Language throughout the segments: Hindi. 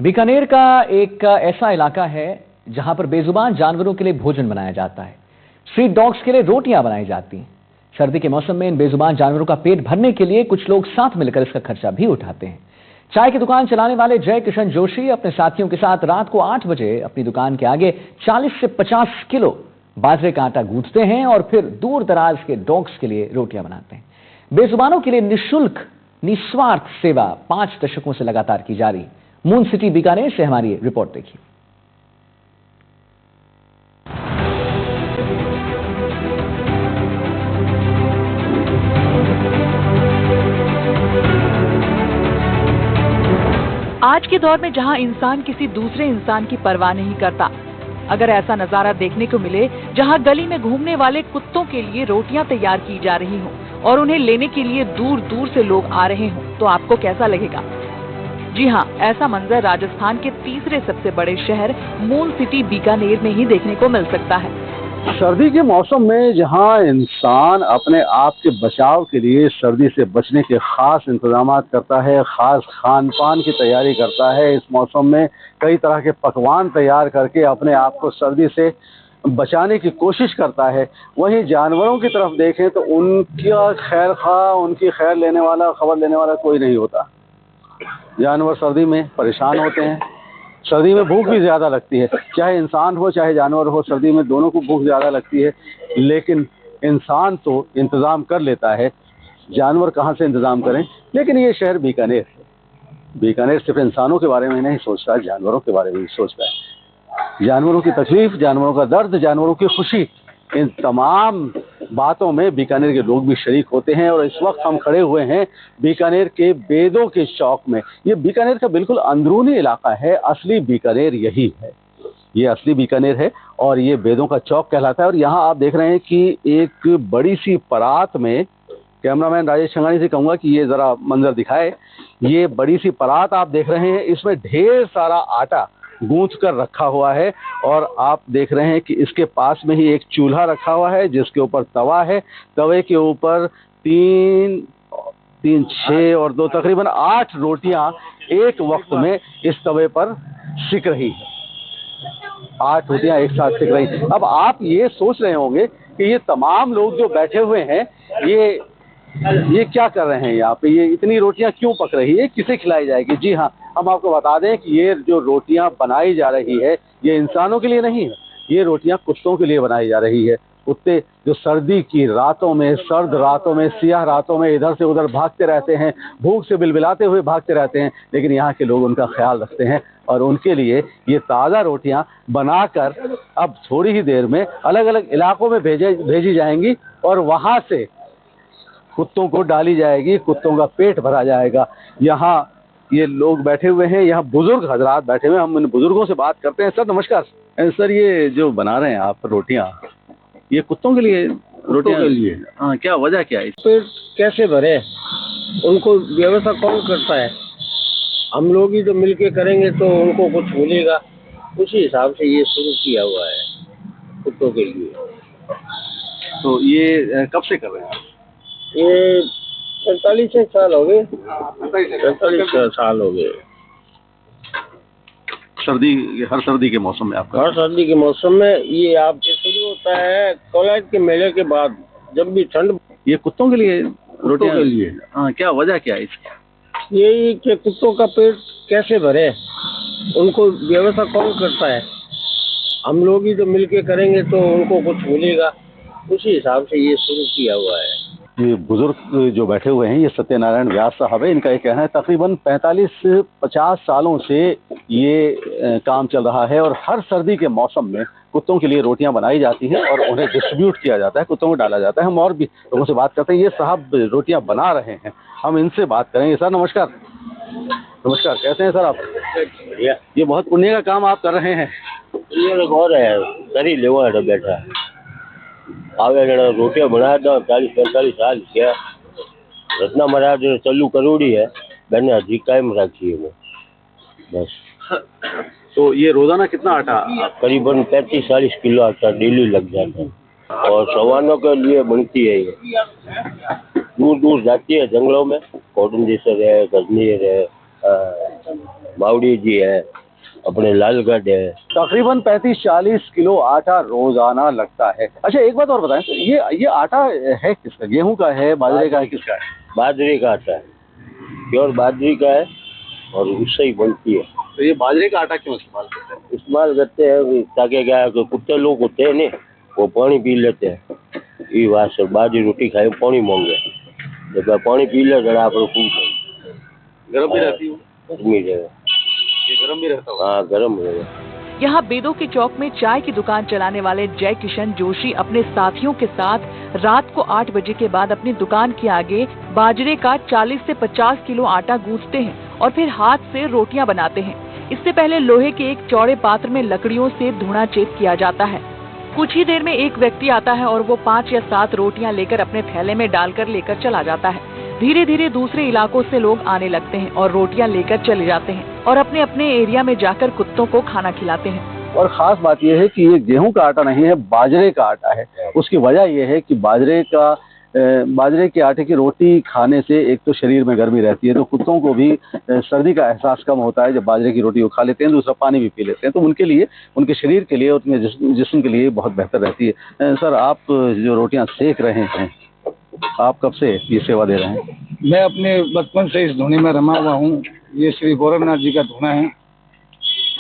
बीकानेर का एक ऐसा इलाका है जहां पर बेजुबान जानवरों के लिए भोजन बनाया जाता है। स्ट्रीट डॉग्स के लिए रोटियां बनाई जाती हैं। सर्दी के मौसम में इन बेजुबान जानवरों का पेट भरने के लिए कुछ लोग साथ मिलकर इसका खर्चा भी उठाते हैं। चाय की दुकान चलाने वाले जय किशन जोशी अपने साथियों के साथ रात को 8 बजे अपनी दुकान के आगे 40 से 50 किलो बाजरे का आटा गूंथते हैं और फिर दूर दराज के डॉग्स के लिए रोटियां बनाते हैं। बेजुबानों के लिए निःशुल्क निस्वार्थ सेवा 5 दशकों से लगातार की जा रही। मून सिटी बीकानेर से हमारी रिपोर्ट देखिए। आज के दौर में जहां इंसान किसी दूसरे इंसान की परवाह नहीं करता, अगर ऐसा नजारा देखने को मिले जहां गली में घूमने वाले कुत्तों के लिए रोटियां तैयार की जा रही हों और उन्हें लेने के लिए दूर दूर से लोग आ रहे हों, तो आपको कैसा लगेगा? जी हाँ, ऐसा मंजर राजस्थान के तीसरे सबसे बड़े शहर मून सिटी बीकानेर में ही देखने को मिल सकता है। सर्दी के मौसम में जहां इंसान अपने आप के बचाव के लिए सर्दी से बचने के खास इंतजाम करता है, खास खान पान की तैयारी करता है, इस मौसम में कई तरह के पकवान तैयार करके अपने आप को सर्दी से बचाने की कोशिश करता है। वहीं जानवरों की तरफ देखें तो उनका खैर खा, उनकी खैर लेने वाला, खबर लेने वाला कोई नहीं होता। जानवर सर्दी में परेशान होते हैं। सर्दी में भूख भी ज़्यादा लगती है, चाहे इंसान हो चाहे जानवर हो, सर्दी में दोनों को भूख ज़्यादा लगती है। लेकिन इंसान तो इंतज़ाम कर लेता है, जानवर कहाँ से इंतज़ाम करें। लेकिन ये शहर बीकानेर है। बीकानेर सिर्फ इंसानों के बारे में नहीं सोचता, जानवरों के बारे में भी सोचता है। जानवरों की तकलीफ, जानवरों का दर्द, जानवरों की खुशी, इन तमाम बातों में बीकानेर के लोग भी शरीक होते हैं। और इस वक्त हम खड़े हुए हैं बीकानेर के बेदों के चौक में। ये बीकानेर का बिल्कुल अंदरूनी इलाका है। असली बीकानेर यही है, ये असली बीकानेर है और ये बेदों का चौक कहलाता है। और यहाँ आप देख रहे हैं कि एक बड़ी सी परात में, कैमरामैन राजेश छंगानी से कहूँगा कि ये ज़रा मंजर दिखाए। ये बड़ी सी परात आप देख रहे हैं, इसमें ढेर सारा आटा गूंथ कर रखा हुआ है और आप देख रहे हैं कि इसके पास में ही एक चूल्हा रखा हुआ है जिसके ऊपर तवा है। तवे के ऊपर 3, 6 और 2 तकरीबन 8 रोटियां एक वक्त में इस तवे पर सिक रही है। 8 रोटियां एक साथ सिक रही। अब आप ये सोच रहे होंगे कि ये तमाम लोग जो बैठे हुए हैं ये क्या कर रहे हैं यहाँ पे, ये इतनी रोटियां क्यों पक रही है, किसे खिलाई जाएगी? जी हाँ, हम आपको बता दें कि ये जो रोटियां बनाई जा रही है ये इंसानों के लिए नहीं है, ये रोटियां कुत्तों के लिए बनाई जा रही है। कुत्ते जो सर्दी की रातों में, सर्द रातों में, सियाह रातों में इधर से उधर भागते रहते हैं, भूख से बिलबिलाते हुए भागते रहते हैं, लेकिन यहाँ के लोग उनका ख्याल रखते हैं और उनके लिए ये ताज़ा रोटियां बनाकर अब थोड़ी ही देर में अलग अलग इलाकों में भेजी जाएंगी और वहाँ से कुत्तों को डाली जाएगी, कुत्तों का पेट भरा जाएगा। यहाँ ये लोग बैठे हुए हैं, यहाँ बुजुर्ग हजरात बैठे हुए हैं, हम इन बुजुर्गों से बात करते हैं। सर नमस्कार। सर ये जो बना रहे हैं आप रोटियां, ये कुत्तों के लिए रोटियां के लिए? हाँ, क्या वजह क्या है? पेट कैसे भरे, उनको व्यवस्था कौन करता है? हम लोग ही तो मिलके करेंगे तो उनको कुछ मिलेगा, उसी हिसाब से ये शुरू किया हुआ है कुत्तों के लिए। तो ये कब से कर रहे हैं? ये 45 साल हो गए। 45 साल हो गए। हर सर्दी के मौसम में आपका? हर सर्दी के मौसम में ये आपके शुरू होता है कोलाइट के मेले के बाद, जब भी ठंड। ये कुत्तों के लिए रोटियां के लिए? हाँ, क्या वजह क्या है इसकी? यही कि कुत्तों का पेट कैसे भरे, उनको व्यवस्था कौन करता है? हम लोग ही तो मिलके करेंगे तो उनको कुछ मिलेगा, उसी हिसाब से ये शुरू किया हुआ है। ये बुजुर्ग जो बैठे हुए हैं ये सत्यनारायण व्यास साहब है। इनका ये कहना है तकरीबन 45-50 सालों से ये काम चल रहा है और हर सर्दी के मौसम में कुत्तों के लिए रोटियां बनाई जाती हैं और उन्हें डिस्ट्रीब्यूट किया जाता है, कुत्तों को डाला जाता है। हम और भी लोगों से बात करते हैं। ये साहब रोटियां बना रहे हैं, हम इनसे बात करेंगे। सर नमस्कार। नमस्कार, कैसे हैं सर आप? बढ़िया। ये बहुत पुण्य का काम आप कर रहे हैं। ये और है, सरी लेवा है बैठा आवे रोटियां बनाया था 40-45 साल क्या रत्ना महाराज चालू करोड़ी है, मैंने हजी कायम रखी है बस। तो ये रोजाना कितना आटा? करीबन 35-40 किलो आटा डेली लग जाता है और सवानों के लिए बनती है। ये दूर दूर जाती है जंगलों में, कोटन जैसे है, गजनीर है, बावड़ी जी है, अपने लालगढ़ है। तकरीबन 35-40 किलो आटा रोजाना लगता है। अच्छा, एक बात और बताएं, तो ये आटा है किसका? गेहूं का है, बाजरे का है, किसका है? बाजरे का आटा है, प्योर बाजरी का है और उससे ही बनती है। तो ये बाजरे का आटा क्यों इस्तेमाल करते हैं? इस्तेमाल करते हैं ताकि क्या है, कुत्ते लोग होते हैं ना, वो पानी पी लेते हैं। ये बात से बाजरी रोटी खाए पानी मांगे, जब पानी पी ले जरा आप गर्म भी रहती है? ये गर्म भी रहता होगा? हाँ, गर्म रहेगा। यहाँ बेदों के चौक में चाय की दुकान चलाने वाले जय किशन जोशी अपने साथियों के साथ रात को 8 बजे के बाद अपनी दुकान के आगे बाजरे का 40 से 50 किलो आटा गूंथते हैं और फिर हाथ से रोटियां बनाते हैं। इससे पहले लोहे के एक चौड़े पात्र में लकड़ियों से धुआं चेक किया जाता है। कुछ ही देर में एक व्यक्ति आता है और वो 5 या 7 रोटियां लेकर अपने थैले में डालकर लेकर चला जाता है। धीरे धीरे दूसरे इलाकों से लोग आने लगते हैं और रोटियां लेकर चले जाते हैं और अपने अपने एरिया में जाकर कुत्तों को खाना खिलाते हैं। और खास बात यह है कि ये गेहूं का आटा नहीं है, बाजरे का आटा है। उसकी वजह यह है कि बाजरे के आटे की रोटी खाने से एक तो शरीर में गर्मी रहती है, तो कुत्तों को भी सर्दी का एहसास कम होता है जब बाजरे की रोटी वो खा लेते हैं। दूसरा, पानी भी पी लेते हैं, तो उनके लिए, उनके शरीर के लिए, उनके जिस्म के लिए बहुत बेहतर रहती है। सर, आप जो रोटियां सेक रहे हैं, आप कब से ये सेवा दे रहे हैं? मैं अपने बचपन से इस धुनी में रमा हुआ हूँ। ये श्री गौरवनाथ जी का धुना है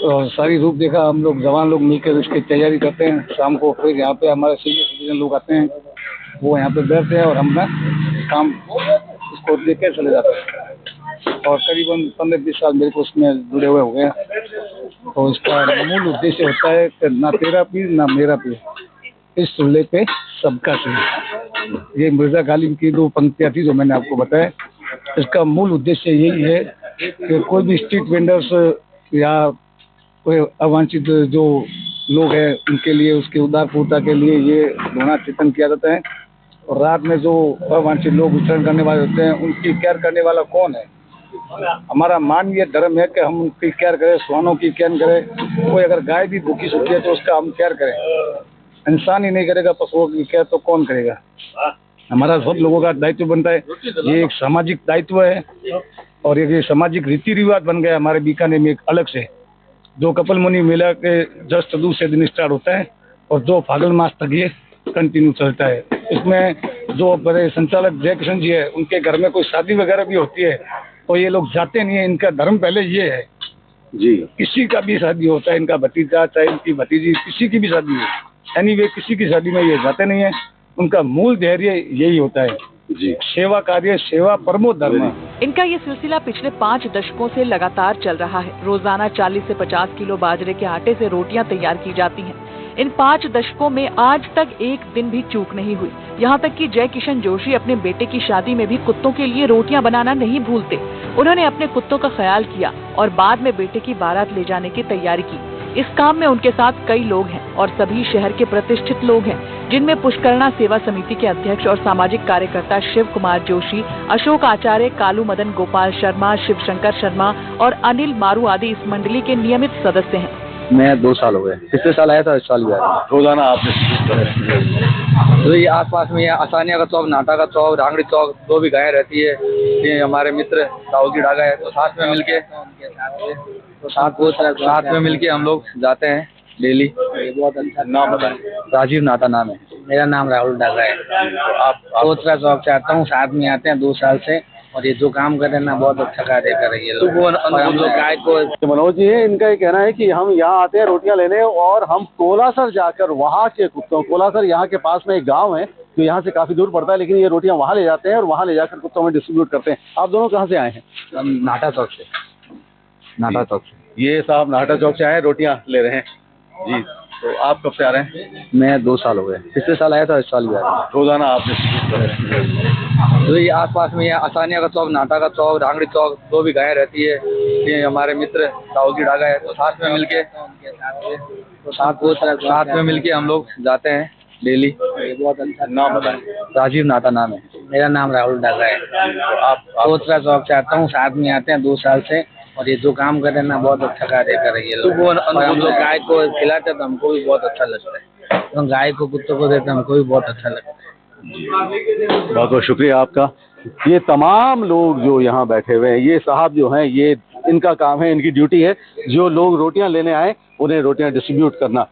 और सारी रूप देखा हम लोग जवान लोग मिलकर उसकी तैयारी करते हैं। शाम को फिर यहाँ पे हमारे सीनियर सिटीजन लोग आते हैं, वो यहाँ पे बैठते हैं और हम ना काम इसको देख के चले जाते हैं। और करीबन 15-20 साल मेरे को उसमें जुड़े हुए हो गए। तो इसका मूल उद्देश्य होता है कि ना तेरा पीर ना मेरा पीर, इस चूल्हे पे सबका पीर। ये मिर्जा गालिब की 2 पंक्तियाँ थी जो मैंने आपको बताया। इसका मूल उद्देश्य यही है कि कोई भी स्ट्रीट वेंडर्स या कोई अवांछित जो लोग हैं उनके लिए, उसके उदारपूर्ता के लिए ये धुना चिंतन किया जाता है। और रात में जो अवांछित लोग विचरण करने वाले होते हैं उनकी केयर करने वाला कौन है? हमारा मानवीय धर्म है कि हम उनकी केयर करें, स्वानों की केयर करें। कोई अगर गाय भी भूखी सूखी है तो उसका हम केयर करें। इंसान ही नहीं करेगा पशुओं की केयर तो कौन करेगा? हमारा सब लोगों का दायित्व बनता है। ये एक सामाजिक दायित्व है और ये सामाजिक रीति रिवाज बन गया हमारे बीकानेर में एक अलग से, जो कपिल मुनि मेला के जस्ट दूसरे दिन स्टार्ट होता है और जो फागुन मास तक ये कंटिन्यू चलता है। इसमें जो बड़े संचालक जय किशन जी है, उनके घर में कोई शादी वगैरह भी होती है तो ये लोग जाते नहीं है। इनका धर्म पहले ये है जी, किसी का भी शादी होता है, इनका भतीजा चाहे इनकी भतीजी, किसी की भी शादी हो, एनीवे किसी की शादी में ये जाते नहीं है। उनका मूल धैर्य यही होता है जी, सेवा कार्य, सेवा परमो धर्म। इनका ये सिलसिला पिछले 5 दशकों से लगातार चल रहा है। रोजाना 40 से 50 किलो बाजरे के आटे से रोटियां तैयार की जाती हैं। इन 5 दशकों में आज तक एक दिन भी चूक नहीं हुई। यहाँ तक कि जय किशन जोशी अपने बेटे की शादी में भी कुत्तों के लिए रोटियां बनाना नहीं भूलते। उन्होंने अपने कुत्तों का ख्याल किया और बाद में बेटे की बारात ले जाने की तैयारी की। इस काम में उनके साथ कई लोग हैं और सभी शहर के प्रतिष्ठित लोग हैं, जिनमें पुष्करणा सेवा समिति के अध्यक्ष और सामाजिक कार्यकर्ता शिव कुमार जोशी, अशोक आचार्य, कालू मदन गोपाल शर्मा, शिव शंकर शर्मा और अनिल मारू आदि इस मंडली के नियमित सदस्य हैं। मैं 2 साल हो गए, पिछले साल आया था, इस साल भी आया। रोजाना आपने तो ये आसपास में आसानिया का चौक, नाटा का चौक, रांगड़ी चौक 2 भी गायें रहती है। ये हमारे मित्र राहुल की डागा है, तो साथ में मिलके हम लोग जाते हैं डेली। बहुत अच्छा। नाम बताएं। राजीव नाटा नाम है। मेरा नाम राहुल डागा है। तो आप कोतरा चौक से आता हूँ, साथ में आते हैं 2 साल से और ये जो काम कर रहे हैं ना बहुत अच्छा कार्य कर रही है लोग। और हम लोग गाय को, मनोज जी है, इनका ये कहना है कि हम यहाँ आते हैं रोटियां लेने और हम कोलासर जाकर वहाँ के कुत्तों, कोलासर यहाँ के पास में एक गांव है जो यहाँ से काफी दूर पड़ता है, लेकिन ये रोटियां वहाँ ले जाते हैं और वहाँ ले जाकर कुत्तों में डिस्ट्रीब्यूट करते हैं। आप दोनों कहाँ से आए हैं? हम नाटा चौक से। नाटा चौक से। ये साहब नाटा चौक से आए, रोटियां ले रहे हैं जी। तो आप कब से आ रहे हैं? मैं 2 साल हो गए, पिछले साल आया था, इस साल भी आया। रोजाना आप डिस्ट्रीब्यूट कर रहे हैं? तो ये आसपास में आसानिया का चौक, नाटा का चौक, रांगड़ी चौक 2 भी गायें रहती है। ये हमारे मित्र राहुल की डागा है, तो साथ में मिलके हम लोग जाते हैं डेली। बहुत अच्छा। नाम बताएं। राजीव नाटा नाम है। मेरा नाम राहुल डागा है। तो आप कोतरा चौक से आता हूँ, साथ में आते हैं 2 साल से और ये जो काम कर रहे हैं ना बहुत अच्छा कार्य कर रही है लोग। और हम लोग गाय को खिलाते हैं तो हमको भी बहुत अच्छा लगता है। तो गाय को, कुत्तों को देते हैं हमको भी बहुत अच्छा लगता है। बहुत बहुत शुक्रिया आपका। ये तमाम लोग जो यहाँ बैठे हुए हैं, ये साहब जो हैं, ये इनका काम है, इनकी ड्यूटी है। जो लोग रोटियां लेने आए उन्हें रोटियां डिस्ट्रीब्यूट करना।